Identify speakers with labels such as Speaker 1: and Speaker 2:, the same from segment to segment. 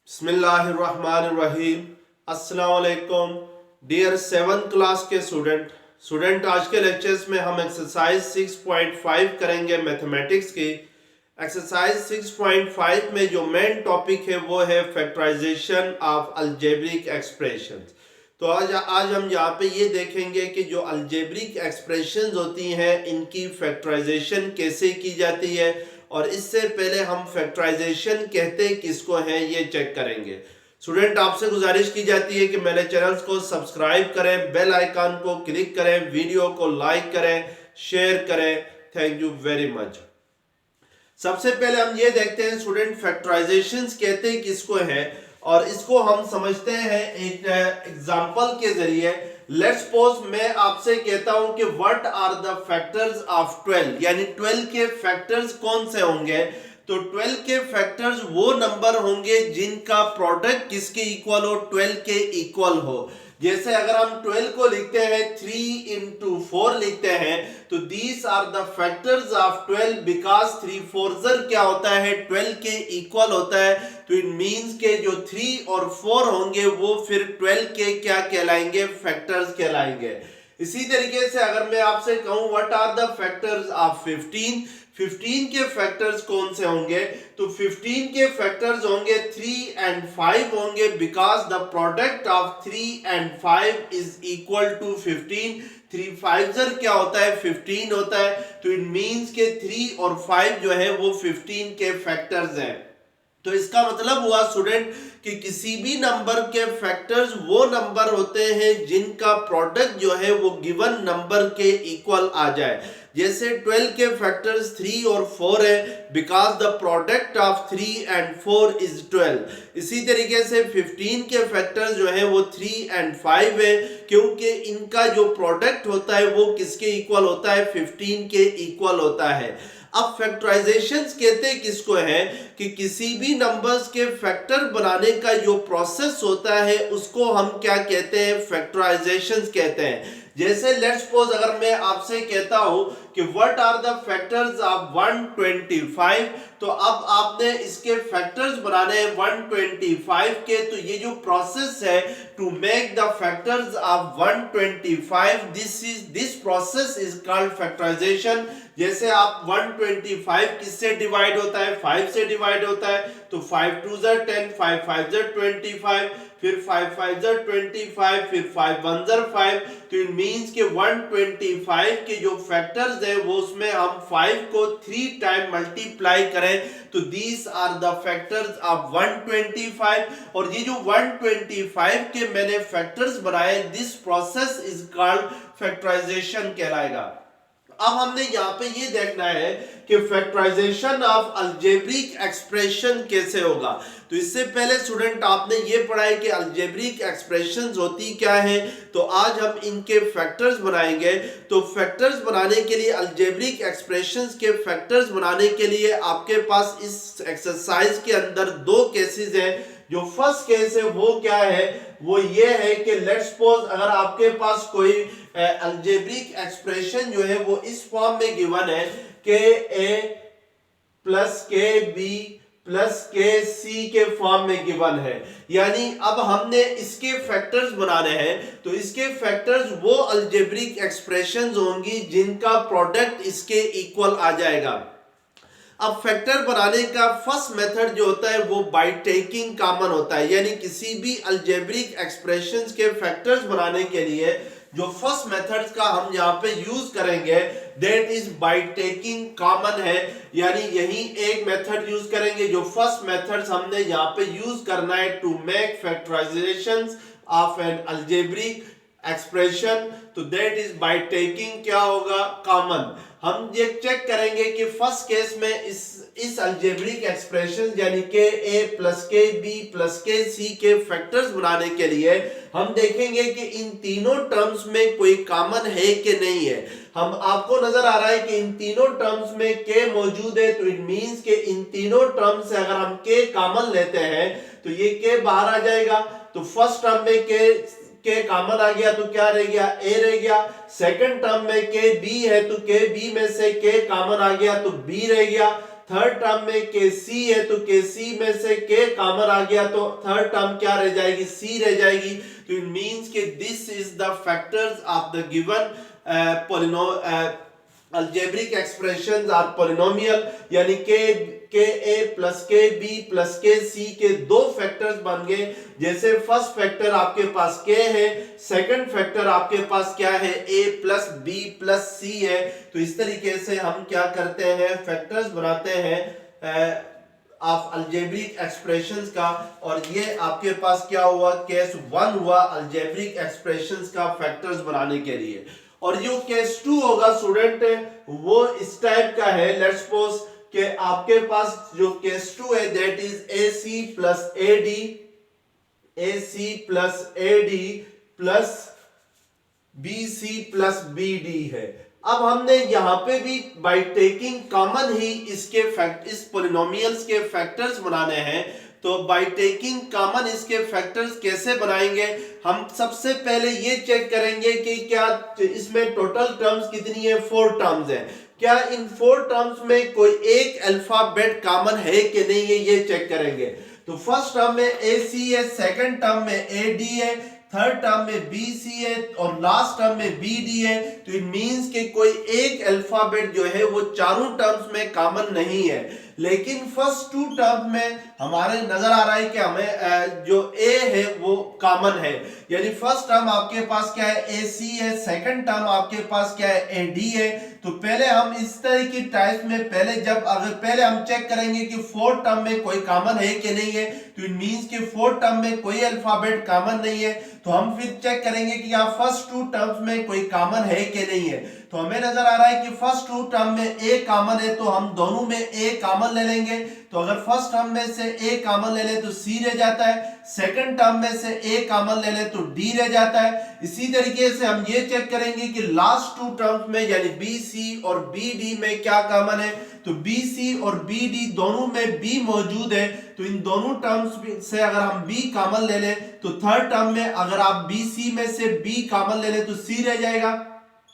Speaker 1: बिस्मिल्लाहिर्रहमानिर्रहीम। अस्सलाम वालेकुम डियर 7th क्लास के स्टूडेंट आज के लेक्चर्स में हम एक्सरसाइज 6.5 करेंगे मैथमेटिक्स की। एक्सरसाइज 6.5 में जो मेन टॉपिक है वो है फैक्टराइजेशन ऑफ अलजेब्रिक एक्सप्रेशंस। तो आज हम यहाँ पे ये देखेंगे कि जो अलजेब्रिक एक्सप्रेशंस होती हैं इनकी फैक्टराइजेशन कैसे की जाती है, और इससे पहले हम फैक्टराइजेशन कहते किसको हैं ये चेक करेंगे। स्टूडेंट आपसे गुजारिश की जाती है कि मेरे चैनल्स को सब्सक्राइब करें, बेल आइकन को क्लिक करें, वीडियो को लाइक करें, शेयर करें। Thank you very much. सबसे पहले हम ये देखते हैं स्टूडेंट फैक्टराइजेशंस कहते किसको है, और इसको हम समझते हैं एक एग्जांपल के जरिए। लेट्स सपोज मैं आपसे कहता हूं कि what are the factors of 12, यानी 12 के फैक्टर्स कौन से होंगे। तो 12 के फैक्टर्स वो नंबर होंगे जिनका प्रोडक्ट किसके इक्वल हो, 12 के इक्वल हो। जैसे अगर हम 12 को लिखते हैं 3 into 4 लिखते हैं, तो these are the factors of 12 because 3 4 क्या होता है 12 के इक्वल होता है। तो इट मींस के जो 3 और 4 होंगे वो फिर 12 के क्या कहलाएंगे, फैक्टर्स कहलाएंगे। इसी तरीके से अगर मैं आपसे कहूं what are the factors of 15, 15 के फैक्टर्स कौन से होंगे, तो 15 के फैक्टर्स होंगे 3 and 5 होंगे because the product of 3 and 5 is equal to 15। 3 5 क्या होता है 15 होता है। तो इट मींस के 3 और 5 जो है वो 15 के फैक्टर्स हैं। तो इसका मतलब हुआ स्टूडेंट कि किसी भी नंबर के फैक्टर्स वो नंबर होते हैं जिनका प्रोडक्ट जो है वो गिवन नंबर के इक्वल आ जाए। जैसे 12 के फैक्टर्स 3 और 4 है because the product of 3 and 4 is 12। इसी तरीके से 15 के फैक्टर्स जो है वो 3 and 5 है, क्योंकि इनका जो प्रोडक्ट होता है वो किसके इक्वल होता है, 15 के इक्वल होता है। अब फैक्टराइजेशंस कहते किसको है कि किसी भी नंबर्स के फैक्टर बनाने का जो प्रोसेस होता है उसको हम क्या कहते हैं, फैक्टराइजेशंस कहते हैं। जैसे लेट्स सपोज अगर मैं आपसे कहता हूं कि what are the factors of 125, तो अब आपने इसके फैक्टर्स बनाने हैं 125 के। तो ये जो प्रोसेस है to make the factors of 125, this process is called factorisation. जैसे आप 125 किससे डिवाइड होता है, 5 से डिवाइड होता है। तो 5 2 10, 5 5 25, फिर 5 5 25, फिर 5 1 5। तो इट मींस के 125 के जो फैक्टर्स है वो उसमें हम 5 को 3 टाइम मल्टीप्लाई करें तो these are the factors of 125। और ये जो 125 के मैंने फैक्टर्स बनाए, this process is called factorisation कहलाएगा। अब हमने यहाँ पे ये देखना है कि फैक्टराइजेशन ऑफ अलजेब्रिक एक्सप्रेशन कैसे होगा। तो इससे पहले स्टूडेंट आपने ये पढ़ा है कि अलजेब्रिक एक्सप्रेशंस होती क्या है। तो आज हम इनके फैक्टर्स बनाएंगे। तो फैक्टर्स बनाने के लिए, अलजेब्रिक एक्सप्रेशंस के फैक्टर्स बनाने के लिए आपके पास इस एक्सरसाइज के अंदर दो केसेस हैं। जो फर्स्ट केस है वो क्या है, वो ये है कि लेट्स सपोज अगर आपके पास कोई अलजेब्रिक एक्सप्रेशन जो है वो इस फॉर्म में गिवन है के a plus k b plus k c के फॉर्म में गिवन है। यानी अब हमने इसके फैक्टर्स बनाने हैं। तो इसके फैक्टर्स वो अलजेब्रिक एक्सप्रेशंस होंगी जिनका प्रोडक्ट इसके इक्वल आ जाएगा। अब फैक्टर बनाने का फर्स्ट मेथड जो होता है वो बाय टेकिंग कॉमन होता है। यानी किसी भी अलजेब्रिक एक्सप्रेशंस के फैक्टर्स बनाने के लिए जो फर्स्ट मेथड का हम यहाँ पे यूज करेंगे that is by taking common है। यानी यही एक मेथड यूज करेंगे। जो फर्स्ट मेथड हमने यहाँ पे यूज करना है to make factorisations of an algebraic expression, तो दैट इज बाय टेकिंग क्या होगा, कॉमन। हम ये चेक करेंगे कि फर्स्ट केस में इस अलजेब्रिक एक्सप्रेशन यानी k a plus k b plus k c के फैक्टर्स बनाने के लिए हम देखेंगे कि इन तीनों टर्म्स में कोई कॉमन है कि नहीं है। हम आपको नजर आ रहा है कि इन तीनों टर्म्स में के मौजूद है। तो इट मींस के इन तीनों टर्म्स से अगर हम के कॉमन लेते हैं तो ये के बाहर आ जाएगा। तो फर्स्ट टर्म में के कॉमन आ गया तो क्या रह गया, ए रह गया। सेकंड टर्म में के बी है तो के बी में से के कॉमन आ गया तो बी रह गया। थर्ड टर्म में के सी है तो के सी में से के कॉमन आ गया तो थर्ड टर्म क्या रह जाएगी, सी रह जाएगी। तो इट मींस कि this is the factors of the given algebraic expressions are polynomial, यानी k a plus k b plus k c के दो फैक्टर्स बन गए। जैसे फर्स्ट फैक्टर आपके पास के है, सेकंड फैक्टर आपके पास क्या है, ए प्लस बी प्लस सी है। तो इस तरीके से हम क्या करते हैं, फैक्टर्स बनाते हैं ऑफ अलजेब्रिक एक्सप्रेशंस का। और ये आपके पास क्या हुआ, केस 1 हुआ अलजेब्रिक एक्सप्रेशंस का फैक्टर्स बनाने के लिए। और जो केस 2 होगा स्टूडेंट वो इस टाइप का है। लेट्स सपोज कि आपके पास जो केस 2 है that is a C plus a d, a C plus a d plus B c plus b d है। अब हमने यहां पे भी बाय टेकिंग कॉमन ही इसके इस पॉलिनोमियल्स के फैक्टर्स बनाने हैं। तो बाय टेकिंग कॉमन इसके फैक्टर्स कैसे बनाएंगे, हम सबसे पहले ये चेक करेंगे कि क्या इसमें टोटल टर्म्स कितनी है, 4 टर्म्स है। क्या इन 4 टर्म्स में कोई एक अल्फाबेट कॉमन है कि नहीं है, ये चेक करेंगे। तो फर्स्ट टर्म में ए सी है, सेकंड टर्म में ए डी है, थर्ड टर्म में बी सी है और लास्ट टर्म में बी डी है। तो इट मींस कि कोई एक अल्फाबेट जो है वो चारों टर्म्स में कॉमन नहीं है। लेकिन फर्स्ट 2 टर्म में हमारे नजर आ रहा है कि हमें जो ए है वो कॉमन है। यानी फर्स्ट टर्म आपके पास क्या है, ए सी है, सेकंड टर्म आपके पास क्या है, ए डी है। तो पहले हम इस तरह की टाइप में पहले हम चेक करेंगे कि 4 टर्म में कोई कॉमन है कि नहीं है। तो इट मींस कि 4 टर्म में कोई अल्फाबेट कॉमन नहीं है। तो हम फिर चेक करेंगे कि क्या फर्स्ट 2 टर्म्स में कोई कॉमन है कि नहीं है। तो हमें नजर आ रहा है कि फर्स्ट 2 टर्म में ए कॉमन है, तो हम दोनों में ए कॉमन ले लेंगे। तो अगर फर्स्ट टर्म में से ए कॉमन ले ले तो सी रह जाता है, सेकंड टर्म में से ए कॉमन ले ले तो डी रह जाता है। इसी तरीके से हम ये चेक करेंगे कि लास्ट 2 टर्म्स में यानी बी सी और बी डी में क्या कॉमन है। तो बी सी और बी डी दोनों में बी मौजूद है। तो इन दोनों टर्म्स से अगर हम बी कॉमन ले ले तो थर्ड टर्म में अगर आप बी सी में से बी कॉमन ले ले तो सी रह जाएगा,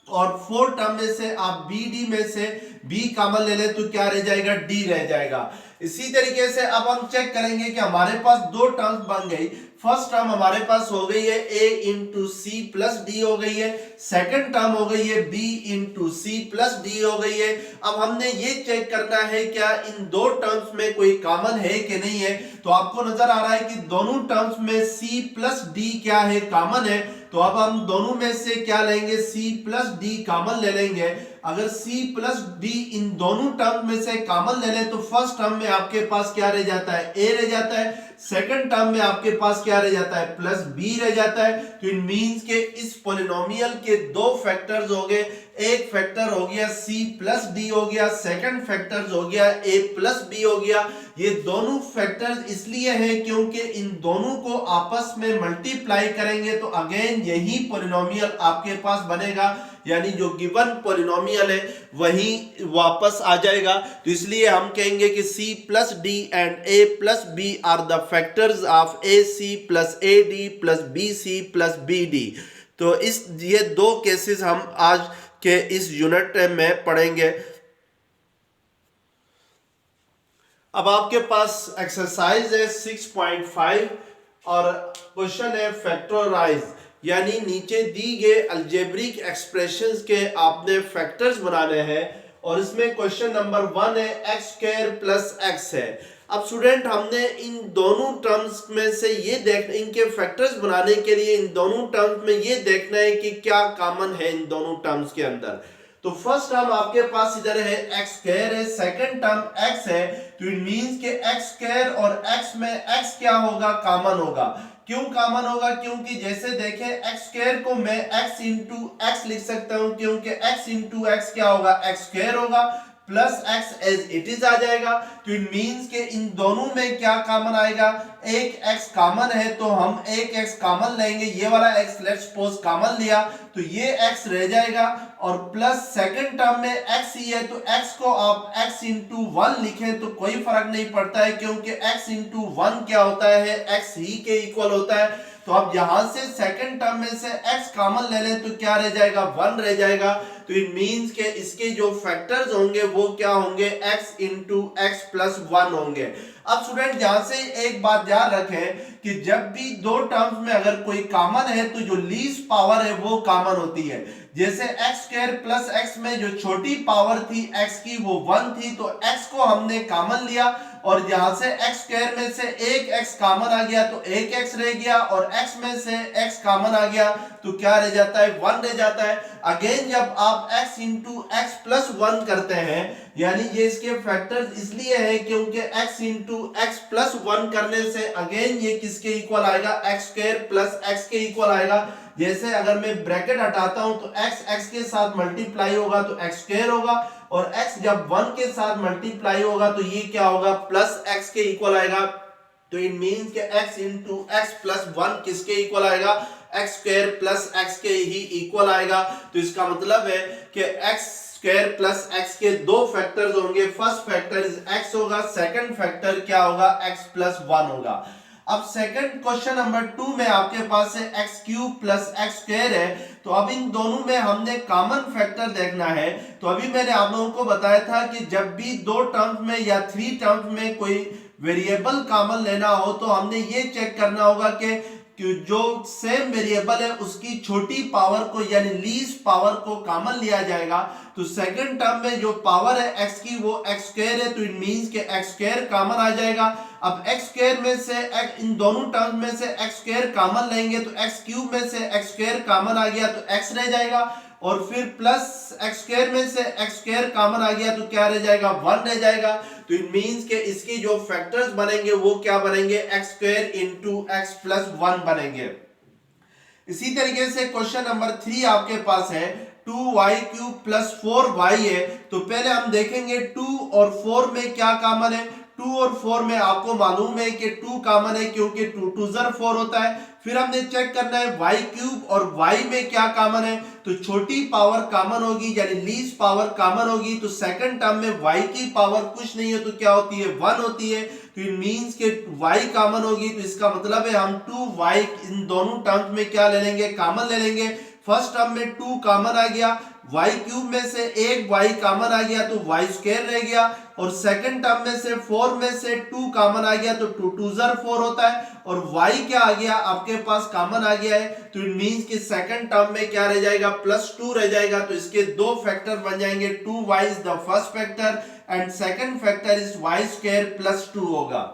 Speaker 1: और 4 टर्म में से आप बी डी में से बी कॉमन ले ले तो क्या रह जाएगा, डी रह जाएगा। इसी तरीके से अब हम चेक करेंगे कि हमारे पास 2 टर्म्स बन गई। फर्स्ट टर्म हमारे पास हो गई है a into c plus d हो गई है, सेकंड टर्म हो गई है b into c plus d हो गई है। अब हमने ये चेक करना है क्या इन 2 टर्म्स में कोई कॉमन है कि नहीं है। तो आपको नजर आ रहा है कि दोनों टर्म्स में c प्लस डी क्या है, कॉमन है। तो अब हम दोनों में से क्या लेंगे, c प्लस डी कॉमन ले लेंगे। अगर c प्लस डी इन दोनों टर्म में से कॉमन ले लें तो फर्स्ट टर्म में आपके पास क्या रह जाता है, a रह जाता है, सेकंड टर्म में आपके पास क्या रह जाता है, प्लस b रह जाता है। तो इट मींस के इस पॉलिनोमियल के 2 फैक्टर्स हो गए। एक फैक्टर हो गया c प्लस डी हो गया, सेकंड फैक्टर हो गया a प्लस b हो गया। ये दोनों फैक्टर्स इसलिए हैं क्योंकि इन दोनों को आपस में मल्टीप्लाई करेंगे तो अगेन यही पॉलिनोमियल आपके पास बनेगा, यानी जो गिवन पॉलिनोमियल है वही वापस आ जाएगा। तो इसलिए हम कहेंगे कि c plus d and a plus b are the factors of ac plus a d plus B c plus b d. तो ये 2 केसेस हम आज के इस यूनिट में पढ़ेंगे। अब आपके पास एक्सरसाइज है 6.5 और क्वेश्चन है फैक्टराइज, यानी नीचे दी गए अलजेब्रिक एक्सप्रेशंस के आपने फैक्टर्स बनाने हैं। और इसमें क्वेश्चन नंबर 1 है एक्स स्क्वायर प्लस एक्स है। अब स्टूडेंट हमने इन दोनों टर्म्स में से ये इनके फैक्टर्स बनाने के लिए इन दोनों टर्म्स में ये देखना है कि क्या कॉमन है इन दोनों टर्म्स के अंदर। तो फर्स्ट टर्म आपके पास इधर है एक्स स्क्वायर है, सेकंड टर्म एक्स है। तो इट मींस के एक्स स्क्वायर और एक्स में एक्स क्या होगा, कॉमन होगा। क्यों कॉमन होगा, क्योंकि जैसे देखें एक्स स्क्वायर को मैं एक्स इंटू एक्स लिख सकता हूं, क्योंकि एक्स इंटू एक्स क्या होगा, एक्स स्क्वायर होगा, plus X as it is आ जाएगा। तो इट मींस के इन दोनों में क्या कॉमन आएगा, एक एक्स कॉमन है तो हम एक एक्स कॉमन लेंगे। ये वाला एक्स लेट्स सपोज कॉमन लिया तो ये एक्स रह जाएगा, और प्लस सेकंड टर्म में एक्स ही है तो एक्स को आप एक्स इंटू 1 लिखें तो कोई फर्क नहीं पड़ता है, क्योंकि एक्स इंटू 1 क्या होता है, एक्स ही के इक्वल होता है। तो अब यहां से सेकंड टर्म में से x कॉमन ले लें तो क्या रह जाएगा, 1 रह जाएगा। तो इट मींस के इसके जो फैक्टर्स होंगे वो क्या होंगे, x इंटू एक्स प्लस 1 होंगे। अब स्टूडेंट यहां से एक बात याद रखें कि जब भी दो टर्म्स में अगर कोई कॉमन है तो जो लीस्ट पावर है वो कॉमन होती है। जैसे x स्क्वायर प्लस x में जो छोटी पावर थी x की वो 1 थी, तो x को हमने कॉमन लिया और यहां से x स्क्वायर में से एक x कॉमन आ गया तो एक x रह गया, और x में से x कॉमन आ गया तो क्या रह जाता है, 1 रह जाता है। अगेन जब आप x इंटू एक्स प्लस 1 करते हैं, यानी ये इसके फैक्टर्स इसलिए है क्योंकि x इंटू एक्स प्लस 1 करने से अगेन ये किसके इक्वल आएगा, एक्स स्क्वायर प्लस एक्स के इक्वल आएगा। जैसे अगर मैं ब्रैकेट हटाता हूं तो x के साथ मल्टीप्लाई होगा तो एक्स स्क्वायर होगा, और x जब 1 के साथ मल्टीप्लाई होगा तो ये क्या होगा, प्लस x के इक्वल आएगा। तो इट मींस कि x इंटू एक्स प्लस 1 किसके इक्वल आएगा, एक्स स्क्वायर प्लस एक्स के ही इक्वल आएगा। तो इसका मतलब है कि एक्स स्क्वायर प्लस एक्स के दो फैक्टर्स होंगे। फर्स्ट फैक्टर x होगा, सेकंड फैक्टर क्या होगा, x प्लस 1 होगा। अब सेकंड क्वेश्चन नंबर 2 में आपके पास है x cube plus x square है, तो अब इन दोनों में हमने कॉमन फैक्टर देखना है। तो अभी मैंने आप लोगों को बताया था कि जब भी दो टर्म्स में या 3 टर्म्स में कोई वेरिएबल कॉमन लेना हो तो हमने ये चेक करना होगा कि जो सेम वेरिएबल है उसकी छोटी पावर को यानी लीस्ट पावर को कॉमन लिया जाएगा। तो सेकंड टर्म में जो पावर है x की वो एक्स स्क्वायर है, तो इट मींस के एक्स स्क्वायर कॉमन आ जाएगा। अब एक्स स्क्वायर में से इन दोनों टर्म में से एक्स स्क्वायर कॉमन लेंगे तो एक्स क्यूब में से एक्स स्क्वायर कॉमन आ गया तो x रह जाएगा, और फिर प्लस एक्स स्क्वायर में से एक्स स्क्वायर कॉमन आ गया तो क्या रह जाएगा, 1 रह जाएगा। तो इट मींस के इसके जो फैक्टर्स बनेंगे वो क्या बनेंगे, x square into x plus 1 बनेंगे। इसी तरीके से क्वेश्चन नंबर 3 आपके पास है 2y क्यूब प्लस 4y है। तो पहले हम देखेंगे 2 और 4 में क्या कॉमन है। 2 और 4 में आपको मालूम है कि 2 कॉमन है क्योंकि 2 2 4 होता है। फिर हमने चेक करना है y क्यूब और y में क्या कॉमन है, तो छोटी पावर कॉमन होगी यानी लीस्ट पावर कॉमन होगी। तो सेकंड टर्म में y की पावर कुछ नहीं है तो क्या होती है, 1 होती है। तो इट मींस के y कॉमन होगी, तो इसका मतलब है हम 2y इन दोनों टर्म्स में क्या ले लेंगे, कॉमन ले लेंगे। फर्स्ट टर्म में 2 कॉमन आ गया, y क्यूब में से एक y कॉमन आ गया तो y स्क्वायर रह गया, और सेकंड टर्म में से 4 में से 2 कॉमन आ गया तो 2 2 4 होता है, और y क्या आ गया आपके पास कॉमन आ गया है। तो इट मींस कि सेकंड टर्म में क्या रह जाएगा, प्लस 2 रह जाएगा। तो इसके दो फैक्टर बन जाएंगे, 2y is the first factor and second factor is y square plus 2 होगा।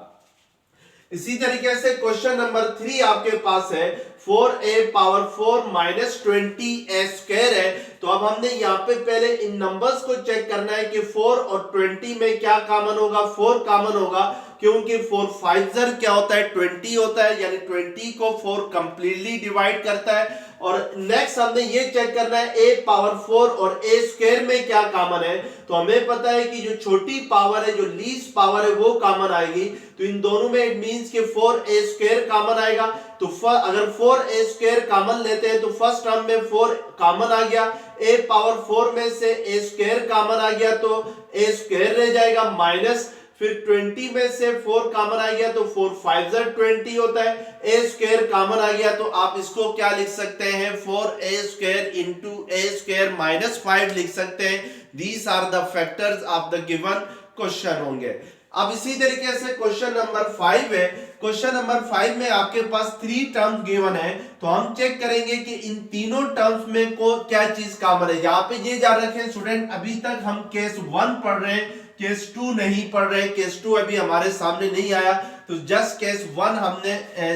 Speaker 1: इसी तरीके से क्वेश्चन नंबर 3 आपके पास है 4a power 4 minus 20a square है। तो अब हमने यहाँ पे पहले इन नंबर्स को चेक करना है कि 4 और 20 में क्या कॉमन होगा, 4 कॉमन होगा क्योंकि 4 5 क्या होता है, 20 होता है, यानी 20 को 4 कंप्लीटली डिवाइड करता है। और नेक्स्ट हमने ये चेक करना है a पावर 4 और a स्क्वायर में क्या कॉमन है। तो हमें पता है कि जो छोटी पावर है, जो लीस्ट पावर है वो कॉमन आएगी। तो इन दोनों में इट मींस कि 4a स्क्वायर कॉमन आएगा। तो अगर 4a स्क्वायर कॉमन लेते हैं तो फर्स्ट टर्म में 4 कॉमन आ गया, a पावर 4 में से a स्क्वायर कॉमन आ गया तो a स्क्वायर रह जाएगा, माइनस फिर 20 में से 4 कॉमन आ गया तो 4 5 20 होता है, a स्क्वायर कॉमन आ गया तो आप इसको क्या लिख सकते हैं, 4a square into a square minus 5 लिख सकते हैं। These are the factors of the given question होंगे। अब इसी तरीके से क्वेश्चन नंबर 5 है। क्वेश्चन नंबर 5 में आपके पास 3 टर्म्स गिवन है, तो हम चेक करेंगे कि इन तीनों टर्म्स में को क्या चीज कॉमन है। यहाँ पे ये याद रखें स्टूडेंट, अभी तक हम केस 1 पढ़ रहे हैं, केस 2 नहीं पढ़ रहे, केस 2 अभी हमारे सामने नहीं आया, तो जस्ट केस 1 हमने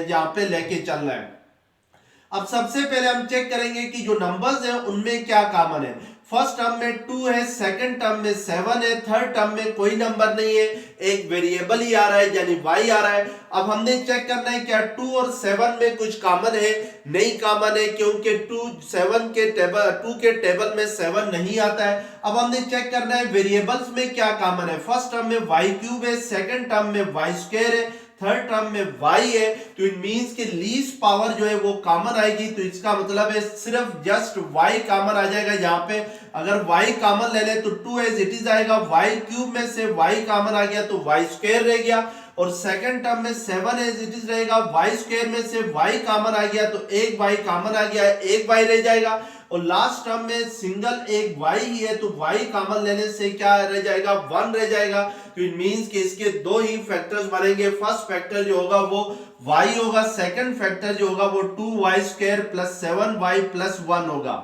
Speaker 1: यहाँ पे लेके चलना है। अब सबसे पहले हम चेक करेंगे कि जो नंबर्स हैं उनमें क्या कॉमन है। फर्स्ट टर्म में 2 है, सेकंड टर्म में 7 है, थर्ड टर्म में कोई नंबर नहीं है, एक वेरिएबल ही आ रहा है यानी y आ रहा है। अब हमने चेक करना है क्या 2 और 7 में कुछ कॉमन है, नहीं कॉमन है क्योंकि 2 के टेबल में 7 नहीं आता है। अब हमने चेक करना है वेरिएबल्स में क्या कॉमन है। फर्स्ट टर्म में y क्यूब है, सेकंड टर्म में y स्क्वायर है, थर्ड टर्म में y है। तो इट मींस कि लीस्ट पावर जो है वो कॉमन आएगी, तो इसका मतलब है सिर्फ जस्ट y कॉमन आ जाएगा। यहाँ पे अगर y कॉमन ले ले तो 2 एज इट इज आएगा, y क्यूब में से y कॉमन आ गया तो y स्क्वायर रह गया, और सेकंड टर्म में 7 एज इट इज रहेगा, y स्क्वायर में से y कॉमन आ गया तो एक y कॉमन आ गया, एक y रह जाएगा, और लास्ट टर्म में सिंगल एक y ही है, तो y कॉमन लेने से क्या रह जाएगा, 1 रह जाएगा। तो इट मींस कि इसके दो ही फैक्टर्स बनेंगे। फर्स्ट फैक्टर जो होगा वो y होगा, सेकंड फैक्टर जो होगा वो 2y² + 7y + 1 होगा।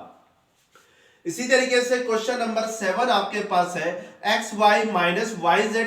Speaker 1: इसी तरीके से क्वेश्चन नंबर 7 आपके पास है xy - yz²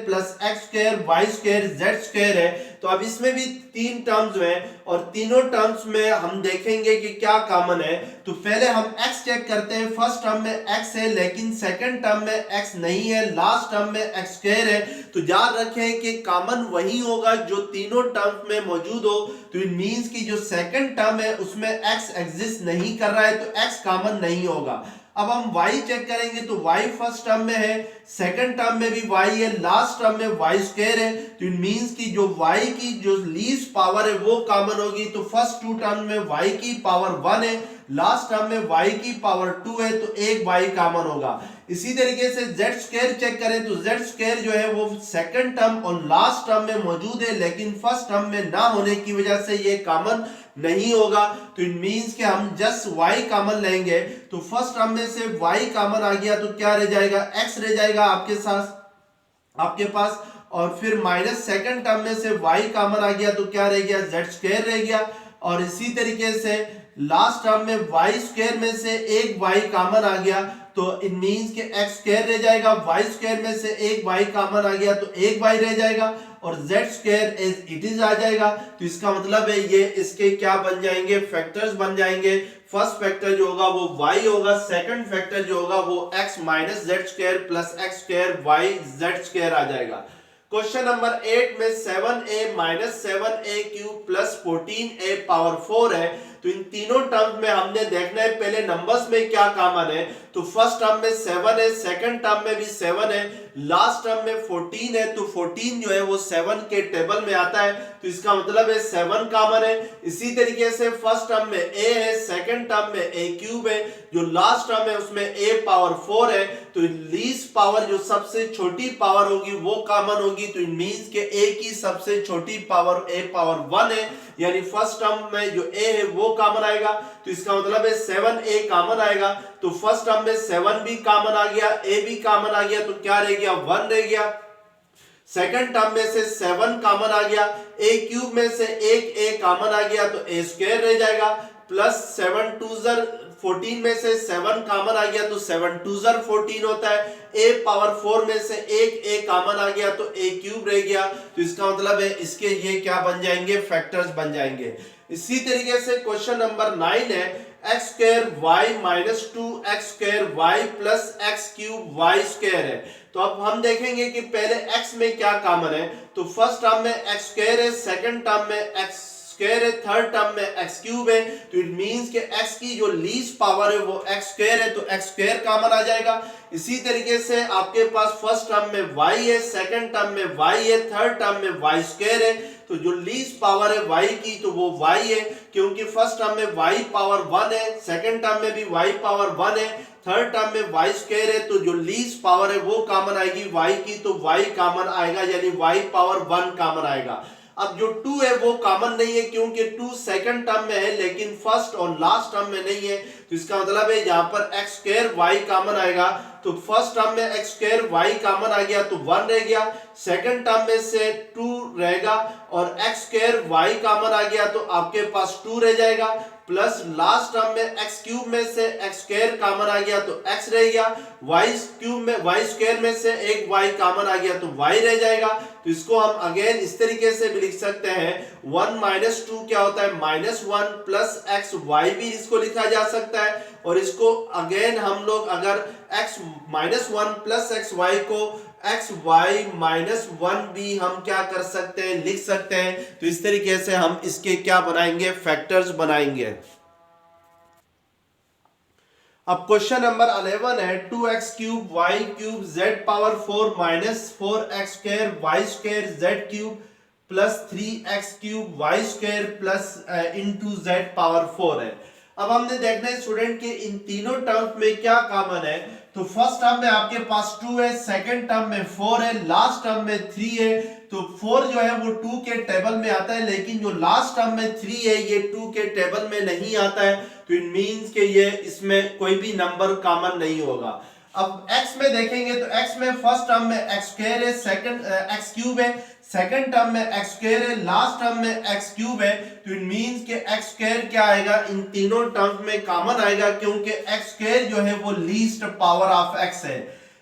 Speaker 1: + x² y² z² है। तो अब इसमें भी तीन टर्म्स हैं और तीनों टर्म्स में हम देखेंगे कि क्या कॉमन है। तो पहले हम x चेक करते हैं। फर्स्ट टर्म में x है लेकिन सेकंड टर्म में x नहीं है, लास्ट टर्म में x² है। तो याद रखें कि कॉमन वही होगा जो तीनों टर्म्स में मौजूद हो। तो इट मींस कि जो सेकंड टर्म है उसमें x एग्जिस्ट नहीं कर रहा है, तो x कॉमन नहीं होगा। अब हम y चेक करेंगे तो y फर्स्ट टर्म में है, सेकंड टर्म में भी y है, लास्ट टर्म में y² है। तो इट मींस कि जो y की जो लीस्ट पावर है वो कॉमन होगी। तो फर्स्ट टू टर्म में y की पावर 1 है, लास्ट टर्म में y की पावर 2 है, तो एक y कॉमन होगा। इसी तरीके से z² चेक करें तो z² जो है वो सेकंड टर्म और लास्ट टर्म में मौजूद है, लेकिन फर्स्ट टर्म में ना होने की वजह से ये कॉमन नहीं होगा। तो इट मींस कि हम जस्ट y कॉमन लेंगे। तो फर्स्ट टर्म में से y कॉमन आ गया तो क्या रह जाएगा, x रह जाएगा आपके पास। और फिर माइनस सेकंड टर्म में से y कॉमन आ गया तो क्या रह गया, z² रह गया। और इसी तरीके से लास्ट टर्म में y² में से एक y कॉमन आ गया तो इट मींस कि x² रह जाएगा, y² में से एक y कॉमन आ गया तो एक y रह जाएगा और z² एज इट इज आ जाएगा। तो इसका मतलब है ये इसके क्या बन जाएंगे, फैक्टर्स बन जाएंगे। फर्स्ट फैक्टर जो होगा वो y होगा, सेकंड फैक्टर जो होगा वो x - z² + x² y z² आ जाएगा। क्वेश्चन नंबर 8 में 7a - 7a³ + 14a पावर 4 है। तो इन तीनों टर्म्स में हमने देखना है पहले नंबर्स में क्या कॉमन है। तो फर्स्ट टर्म में 7 है, सेकंड टर्म में भी 7 है, लास्ट टर्म में 14 है। तो 14 जो है वो 7 के टेबल में आता है, तो इसका मतलब है 7 कॉमन है। इसी तरीके से फर्स्ट टर्म में a है, सेकंड टर्म में a³ है, जो लास्ट टर्म है उसमें a पावर 4 है। तो लीस्ट पावर जो सबसे छोटी पावर होगी वो कॉमन होगी। तो इट मींस के a की सबसे छोटी पावर a पावर 1 है, यानी फर्स्ट टर्म में जो a है वो कॉमन आएगा। तो इसका मतलब है 7a कॉमन आएगा। तो फर्स्ट टर्म में 7 भी कॉमन आ गया, a भी कॉमन आ गया, तो क्या रह गया, 1 रह गया। सेकंड टर्म में से 7 कॉमन आ गया, a³ में से एक a कॉमन आ गया तो a² रह जाएगा, प्लस 7 2 14 में से 7 कॉमन आ गया तो 7 2 14 होता है। a पावर 4 में से एक a कॉमन आ गया तो a³ रह गया। तो इसका मतलब है इसके ये क्या बन जाएंगे, फैक्टर्स बन जाएंगे। इसी तरीके से क्वेश्चन नंबर 9 है x² y - 2x² y + x³ y² है। तो अब हम देखेंगे कि पहले x में क्या कॉमन है। तो फर्स्ट टर्म में x² है, सेकंड टर्म में x² है, थर्ड टर्म में x³ है। तो इट मींस कि x की जो लीस्ट पावर है वो x² है, तो x² कॉमन आ जाएगा। इसी तरीके से आपके पास फर्स्ट टर्म में y है, सेकंड टर्म में y है, थर्ड टर्म में y² है। तो जो लीस्ट पावर है y की तो वो y है, क्योंकि फर्स्ट टर्म में y पावर 1 है, सेकंड टर्म में भी y पावर 1 है, थर्ड टर्म में y² है। तो जो लीस्ट पावर है वो कॉमन आएगी y की, तो y कॉमन आएगा, यानी y पावर 1 कॉमन आएगा। अब जो 2 है वो कॉमन नहीं है, क्योंकि 2 सेकंड टर्म में है लेकिन फर्स्ट और लास्ट टर्म में नहीं है। तो इसका मतलब है यहाँ पर x² y कॉमन आएगा। तो फर्स्ट टर्म में x² y कॉमन आ गया तो 1 रह गया, सेकंड टर्म में से 2 रहेगा और x² y कॉमन आ गया तो आपके पास 2 रह जाएगा, प्लस लास्ट टर्म में x³ में से x² कॉमन आ गया तो x रह गया, y² में से एक y कॉमन आ गया तो y रह जाएगा। तो इसको हम अगेन इस तरीके से भी लिख सकते हैं 1 - 2 क्या होता है, -1 + x y भी इसको लिखा जा सकता है। और इसको अगेन हम लोग अगर x - 1 + x y को x y - 1 भी हम क्या कर सकते हैं, लिख सकते हैं। तो इस तरीके से हम इसके क्या बनाएंगे, फैक्टर्स बनाएंगे। अब क्वेश्चन नंबर 11 है 2x³ y³ z power 4 - 4x² y² z³ + 3x³ y² + z power 4 है। अब हमने देखना है स्टूडेंट के इन तीनों टर्म्स में क्या कॉमन है। तो तो फर्स्ट टर्म में आपके पास 2 है, सेकंड टर्म में 4 है, लास्ट टर्म में 3 है। तो 4 जो है वो 2 के टेबल में आता है, लेकिन जो लास्ट टर्म में 3 है ये 2 के टेबल में नहीं आता है। तो इट मींस कि ये इसमें कोई भी नंबर कॉमन नहीं होगा। अब x में देखेंगे तो x में फर्स्ट टर्म में x स्क्वायर है, सेकंड x क्यूब है, सेकंड टर्म में x स्क्वायर है, लास्ट टर्म में x क्यूब है। तो इट मींस कि x स्क्वायर क्या आएगा, इन तीनों टर्म्स में कॉमन आएगा, क्योंकि x स्क्वायर जो है वो लीस्ट पावर ऑफ x है।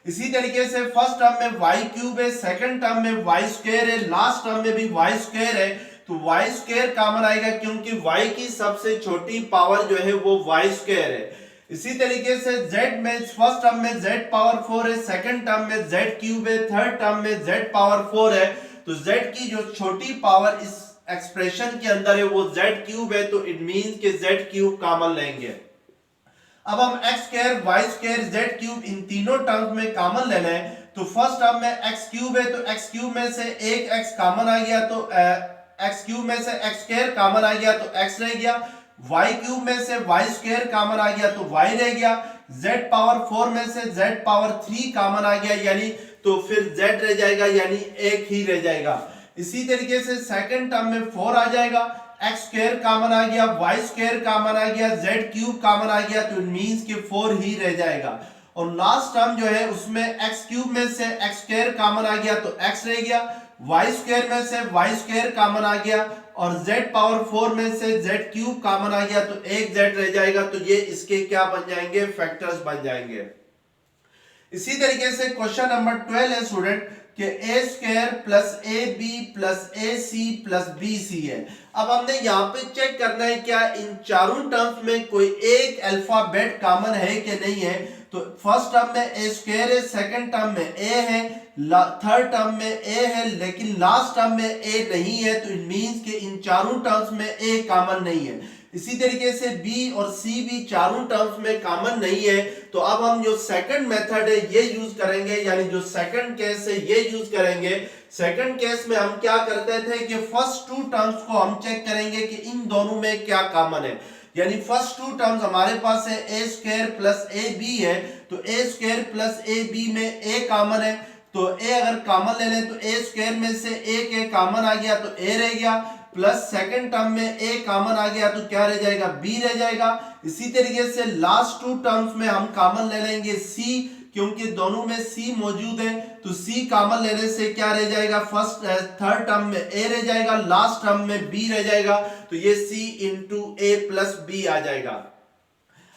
Speaker 1: इसी तरीके से फर्स्ट टर्म में y क्यूब है, सेकंड टर्म में y स्क्वायर है, लास्ट टर्म में भी y स्क्वायर है। तो y स्क्वायर कॉमन आएगा, क्योंकि y की सबसे छोटी पावर जो है वो y स्क्वायर है। इसी तरीके से z में फर्स्ट टर्म में z पावर 4 है, सेकंड टर्म में z क्यूब है, थर्ड टर्म में z पावर 4 है। तो z की जो छोटी पावर इस एक्सप्रेशन के अंदर है वो z क्यूब है। तो इट मींस कि z क्यूब कॉमन लेंगे। अब हम x square y square z cube in तीनों टर्म्स में कॉमन लेना है। तो फर्स्ट टर्म में x क्यूब है, तो x क्यूब में से एक x कॉमन आ गया, तो x क्यूब में से x स्क्वायर कॉमन आ गया तो x रह गया। y क्यूब में से y स्क्वायर कॉमन आ गया तो y रह गया। z पावर 4 में से z पावर 3 कॉमन आ गया, यानी तो फिर z रह जाएगा, यानी एक ही रह जाएगा। इसी तरीके से सेकंड टर्म में 4 आ जाएगा, x स्क्वायर कॉमन आ गया, y स्क्वायर कॉमन आ गया, z क्यूब कॉमन आ गया। तो इट मींस कि 4 ही रह जाएगा। और लास्ट टर्म जो है उसमें x क्यूब में से x स्क्वायर कॉमन आ गया तो x रह गया, y स्क्वायर में से y स्क्वायर कॉमन आ गया, और z पावर 4 में से z क्यूब कॉमन आ गया तो एक z रह जाएगा। तो ये इसके क्या बन जाएंगे, फैक्टर्स बन जाएंगे। इसी तरीके से क्वेश्चन नंबर 12 है स्टूडेंट कि A square plus A B plus A C plus B C है। अब हमने यहाँ पे चेक करना है क्या इन चारों टर्म्स में कोई एक अल्फाबेट कॉमन है कि नहीं है। तो फर्स्ट टर्म में ए स्क्वायर है, सेकंड टर्म में ए है, थर्ड टर्म में ए है, लेकिन लास्ट टर्म में ए नहीं है। तो इट मींस कि इन चारों टर्म्स में ए कॉमन नहीं है। इसी तरीके से बी और सी भी चारों टर्म्स में कॉमन नहीं है। तो अब हम जो सेकंड मेथड है ये यूज करेंगे, यानी जो सेकंड केस है ये यूज करेंगे। सेकंड केस में हम क्या करते थे कि फर्स्ट टू टर्म्स को हम चेक करेंगे कि इन दोनों में क्या कॉमन है। यानी फर्स्ट टू टर्म्स हमारे पास है ए स्क्वायर प्लस ए बी है, तो ए स्क्वायर प्लस ए बी में ए कॉमन है। तो ए अगर कॉमन ले लें तो ए स्क्वायर में से एक ए कॉमन आ गया तो ए रह गया, प्लस सेकंड टर्म में ए कॉमन आ गया तो क्या रह जाएगा, बी रह जाएगा। इसी तरीके से लास्ट टू टर्म्स में हम कॉमन ले लेंगे सी, क्योंकि दोनों में सी मौजूद है। तो सी कॉमन लेने से क्या रह जाएगा, फर्स्ट थर्ड टर्म में ए रह जाएगा, लास्ट टर्म में बी रह जाएगा। तो ये सी इंटू ए प्लस बी आ जाएगा।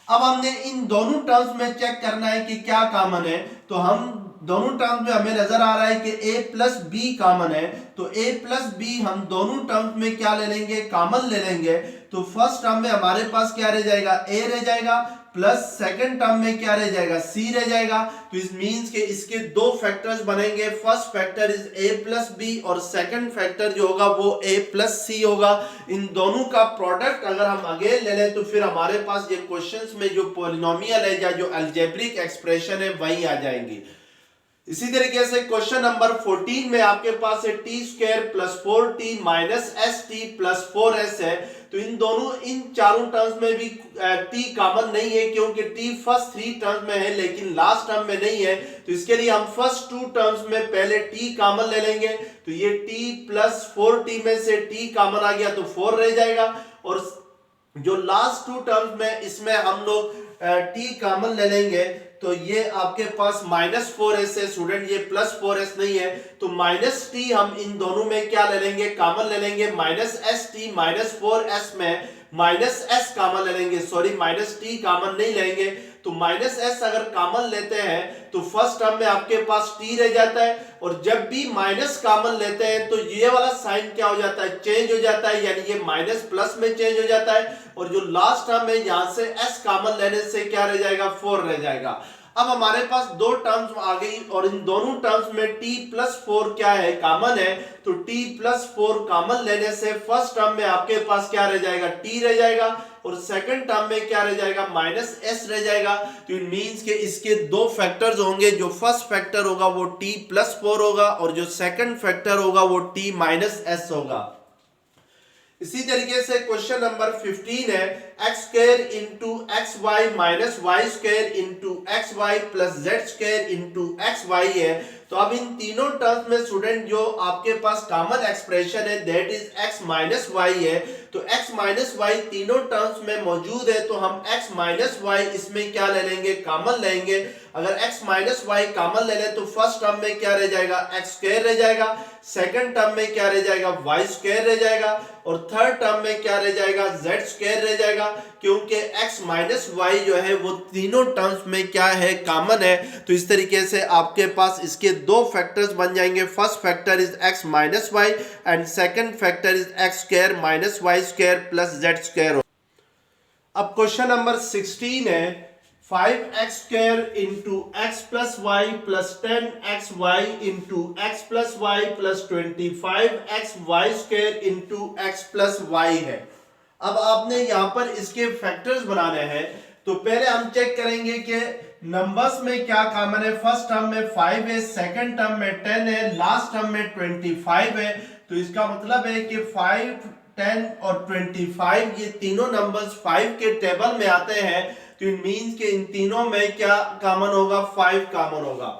Speaker 1: अब हमने इन दोनों टर्म्स में चेक करना है कि क्या कॉमन है। तो हम दोनों टर्म्स में हमें नजर आ रहा है कि a प्लस बी कॉमन है। तो a प्लस बी हम दोनों टर्म्स में क्या ले लेंगे, कॉमन ले लेंगे। तो फर्स्ट टर्म में हमारे पास क्या रह जाएगा, a रह जाएगा, प्लस सेकंड टर्म में क्या रह जाएगा, c रह जाएगा। तो इस मींस के इसके दो फैक्टर्स बनेंगे। First factor is a plus b और सेकंड फैक्टर जो होगा वो a प्लस सी होगा। इन दोनों का प्रोडक्ट अगर हम अगेन ले लें तो फिर हमारे पास ये क्वेश्चंस में जो पॉलिनोमियल है या जो अलजेब्रिक एक्सप्रेशन है वही आ जाएंगी। इसी तरीके से क्वेश्चन नंबर 14 में आपके पास है T square plus 4t minus S T plus 4s है। तो इन चारों टर्म्स में भी t कॉमन नहीं है, क्योंकि t फर्स्ट थ्री टर्म्स में है लेकिन लास्ट टर्म में नहीं है। तो इसके लिए हम फर्स्ट टू टर्म्स में पहले t कॉमन ले लेंगे। तो ये t प्लस 4t में से t कॉमन आ गया तो 4 रह जाएगा, और जो लास्ट टू टर्म्स में इसमें हम लोग t कॉमन ले लेंगे। तो ये आपके पास माइनस 4s है स्टूडेंट, ये प्लस 4s नहीं है। तो माइनस टी हम इन दोनों में क्या ले लेंगे, कॉमन ले लेंगे। Minus S T minus 4s में माइनस एस कॉमन ले लेंगे, सॉरी माइनस टी कॉमन नहीं लेंगे। तो माइनस एस अगर कॉमन लेते हैं तो फर्स्ट टर्म में आपके पास टी रह जाता है, और जब भी माइनस कॉमन लेते हैं तो ये वाला साइन क्या हो जाता है, चेंज हो जाता है, यानी ये माइनस प्लस में चेंज हो जाता है। और जो लास्ट टर्म है यहां से एस कॉमन लेने से क्या रह जाएगा, 4 रह जाएगा। अब हमारे पास दो टर्म्स आ गई, और इन दोनों टर्म्स में t प्लस 4 क्या है, कॉमन है। तो t प्लस 4 कॉमन लेने से फर्स्ट टर्म में आपके पास क्या रह जाएगा, t रह जाएगा, और सेकंड टर्म में क्या रह जाएगा, माइनस s रह जाएगा। तो इट मींस के इसके दो फैक्टर्स होंगे। जो फर्स्ट फैक्टर होगा वो t प्लस 4 होगा, और जो सेकंड फैक्टर होगा वो t माइनस s होगा। इसी तरीके से क्वेश्चन नंबर 15 है x square into x y minus y square into x y plus z square into x y है। तो अब इन तीनों टर्म्स में स्टूडेंट जो आपके पास कॉमन एक्सप्रेशन है that is x minus y है। तो एक्स माइनस वाई तीनों टर्म्स में मौजूद है तो हम एक्स माइनस वाई इसमें क्या ले लेंगे, कॉमन लेंगे। अगर x माइनस वाई कॉमन ले लें तो फर्स्ट टर्म में क्या रह जाएगा, एक्स स्क्वायर रह जाएगा, सेकंड टर्म में क्या रह जाएगा, वाई स्क्वायर रह जाएगा, और थर्ड टर्म में क्या रह जाएगा, जेड स्क्वायर रह जाएगा। क्योंकि x माइनस वाई जो है वो तीनों टर्म्स में क्या है, कॉमन है। तो इस तरीके से आपके पास इसके दो फैक्टर्स बन जाएंगे। First factor is x minus y and second factor is x square minus y square plus z square. अब क्वेश्चन नंबर 16 है 5x square into x plus y plus 10xy into x plus y plus 25xy square into x plus y है। अब आपने यहाँ पर इसके factors बनाने हैं। तो पहले हम चेक करेंगे कि नंबर्स में क्या कॉमन है। फर्स्ट टर्म में 5 है, सेकंड टर्म में 10 है, लास्ट टर्म में 25 है। तो इसका मतलब है कि 5, 10 और 25 ये तीनों नंबर्स 5 के टेबल में आते हैं। तो इट मींस कि इन तीनों में क्या कॉमन होगा, 5 कॉमन होगा।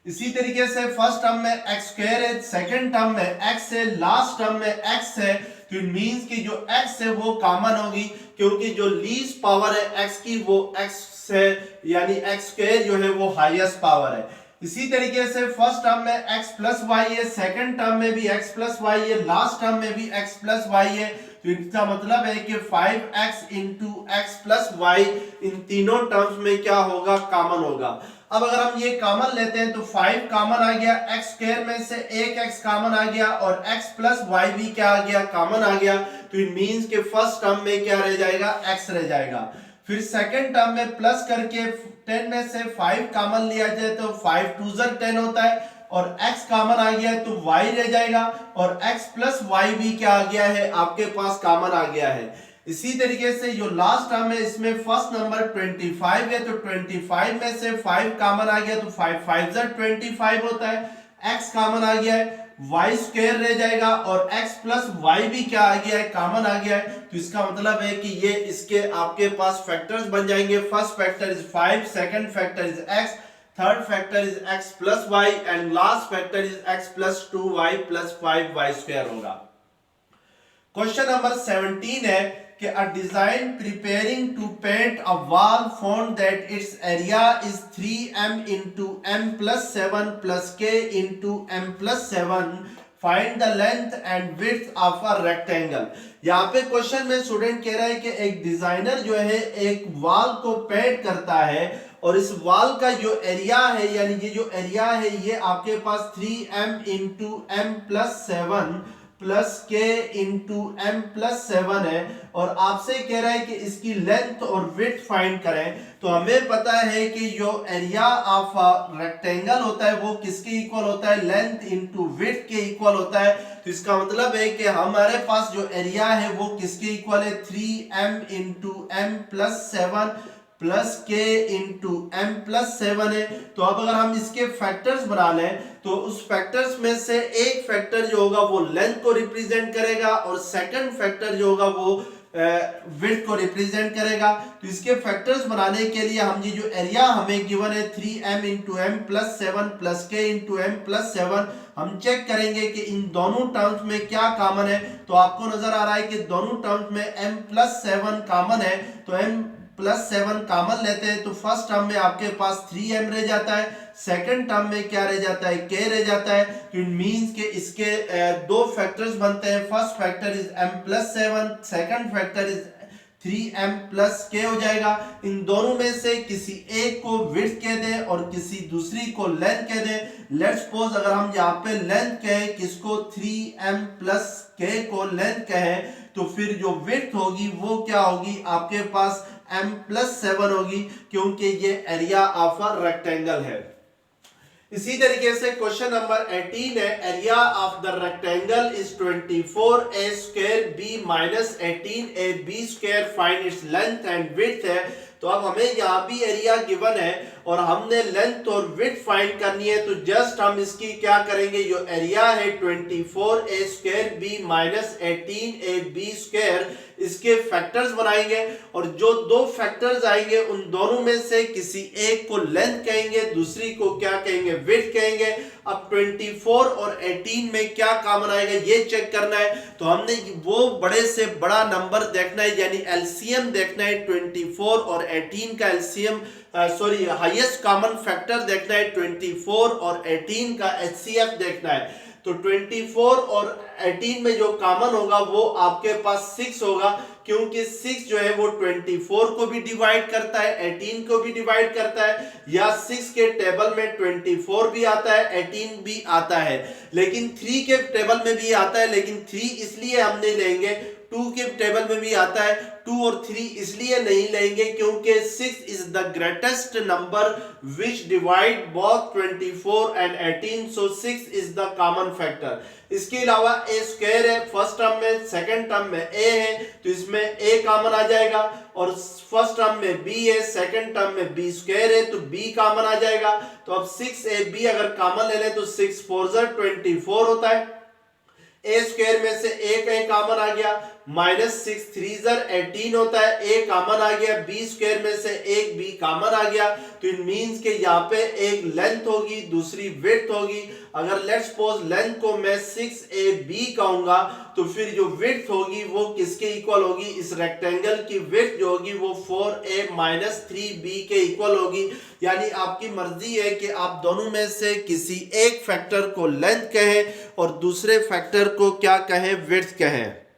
Speaker 1: इसी तरीके से फर्स्ट टर्म में एक्स स्क्वायर है, सेकंड टर्म में एक्स है, लास्ट टर्म में एक्स है। तो इट मींस कि जो एक्स है वो कॉमन होगी क्योंकि जो लीस्ट पावर है एक्स की वो एक्स है, यानी एक्स स्क्वायर जो है वो हाईएस्ट पावर है। इसी तरीके से फर्स्ट टर्म में x प्लस वाई है, सेकंड टर्म में भी x प्लस वाई है, लास्ट टर्म में भी x प्लस वाई है। तो इसका मतलब है कि 5x into x plus Y इन तीनों टर्म्स में क्या होगा, कॉमन होगा। अब अगर हम ये कॉमन लेते हैं तो 5 कॉमन आ गया, एक्स स्क्वायर में से एक x कॉमन आ गया और x प्लस वाई भी क्या आ गया, कॉमन आ गया। तो इट मींस कि फर्स्ट टर्म में क्या रह जाएगा, x रह जाएगा। फिर सेकंड टर्म में प्लस करके 10 में से 5 कॉमन लिया जाए तो 5 2 10 होता है और x कॉमन आ गया है तो y रह जाएगा और x प्लस वाई भी क्या आ गया है, आपके पास कॉमन आ गया है। इसी तरीके से जो लास्ट टर्म है इसमें फर्स्ट नंबर 25 है तो 25 में से 5 कॉमन आ गया तो 5 5 25 होता है, x कॉमन आ गया है, वाई स्क्वायर रह जाएगा और x प्लस वाई भी क्या आ गया है, कॉमन आ गया है। तो इसका मतलब है कि ये इसके आपके पास फैक्टर्स बन जाएंगे। First factor is 5, second factor is x, third factor is x plus y and last factor is x plus 2y प्लस 5y स्क्वायर होगा। क्वेश्चन नंबर 17 है कि a design preparing to paint a wall found that its area is 3m into m plus 7 plus k into m plus 7. Find the length and width of a rectangle. यहाँ पे question में student कह रहा है कि एक designer जो है एक वॉल को पेंट करता है और इस वॉल का जो एरिया है, यानी ये जो एरिया है ये आपके पास 3m into m plus 7 plus k into m plus 7 है और आपसे कह रहा है कि इसकी लेंथ और विड्थ फाइंड करें। तो हमें पता है कि जो एरिया ऑफ रेक्टेंगल होता है वो किसके इक्वल होता है, लेंथ इंटू विड्थ के इक्वल होता है। तो इसका मतलब है कि हमारे पास जो एरिया है वो किसके इक्वल है, 3m into m plus 7 plus k into m plus 7 है। तो अब अगर हम इसके फैक्टर्स बना लें तो उस फैक्टर्स में से एक फैक्टर जो होगा वो लेंथ को रिप्रेजेंट करेगा और सेकंड फैक्टर जो होगा वो विड्थ को रिप्रेजेंट करेगा। तो इसके फैक्टर्स बनाने के लिए हम ये जो एरिया हमें गिवन है 3m into m plus 7 plus k into m plus 7, हम चेक करेंगे कि इन दोनों टर्म्स में क्या कॉमन है। तो आपको नजर आ रहा है कि दोनों टर्म्स में m प्लस 7 कॉमन है। तो m प्लस 7 कॉमन लेते हैं तो फर्स्ट टर्म में आपके पास 3m रह जाता है, सेकंड टर्म में क्या रह जाता है, k रह जाता है। तो इट मींस कि इसके दो फैक्टर्स बनते हैं। First factor is m plus 7, second factor is 3m plus k हो जाएगा। इन दोनों में से किसी एक को विड्थ कह दें और किसी दूसरी को लेंथ कह दें। लेट्स सपोज अगर हम यहाँ पे लेंथ कहें, किसको 3m प्लस k को लेंथ कहें, तो फिर जो विड्थ होगी वो क्या होगी, आपके पास m प्लस 7 होगी क्योंकि ये एरिया ऑफ अ रेक्टेंगल है। इसी तरीके से क्वेश्चन नंबर 18 है area of the rectangle is 24a square b minus 18ab square, find its length and width है। तो अब हमें यहाँ भी एरिया गिवन है और हमने लेंथ और विड्थ फाइंड करनी है, तो जस्ट हम इसकी क्या करेंगे, जो एरिया है 24a² b माइनस 18ab², इसके फैक्टर्स बनाएंगे और जो दो फैक्टर्स आएंगे उन दोनों में से किसी एक को लेंथ कहेंगे, दूसरी को क्या कहेंगे, विड्थ कहेंगे। अब 24 और 18 में क्या कॉमन आएगा ये चेक करना है, तो हमने वो बड़े से बड़ा नंबर देखना है, यानी एलसीएम देखना है 24 और 18 का LCM, sorry highest common factor देखना है 24 और 18 का एचसीएफ देखना है। तो 24 और 18 में जो कॉमन होगा वो आपके पास 6 होगा, क्योंकि 6 जो है वो 24 को भी डिवाइड करता है, 18 को भी डिवाइड करता है, या 6 के टेबल में 24 भी आता है, 18 भी आता है, लेकिन 3 के टेबल में भी आता है, लेकिन 3 इसलिए हम नहीं लेंगे, 2 के टेबल में भी आता है, 2 और 3 इसलिए नहीं लेंगे क्योंकि 6 is the greatest number which divide both 24 and 18, so 6 is the common factor. इसके अलावा a² है फर्स्ट टर्म में, सेकंड टर्म में a है, तो इसमें a कॉमन आ जाएगा, और फर्स्ट टर्म में b है, सेकंड टर्म में b² है, तो b कॉमन आ जाएगा। तो अब 6ab अगर कॉमन ले लें तो 6 4 24 होता है, a² में से a कॉमन आ गया, माइनस 6 3 18 होता है, a कॉमन आ गया, b² में से एक b कॉमन आ गया, तो इट मींस कि यहाँ पे एक लेंथ होगी, दूसरी विड्थ होगी। अगर लेट्स सपोज लेंथ को मैं 6ab कहूंगा, तो फिर जो विड्थ होगी वो किसके इक्वल होगी, इस रेक्टेंगल की विड्थ जो होगी वो 4a माइनस 3b के इक्वल होगी। यानी आपकी मर्जी है कि आप दोनों में से किसी एक फैक्टर को लेंथ कहें और दूसरे फैक्टर को क्या कहें, विड्थ कहें।